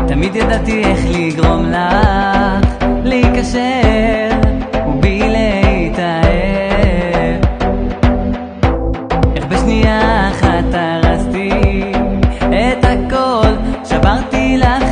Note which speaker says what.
Speaker 1: תמיד ידעתי איך לגרום לך להיקשר ובי להתאהב, איך בשנייה אחת הרסתי את הכל, שברתי לך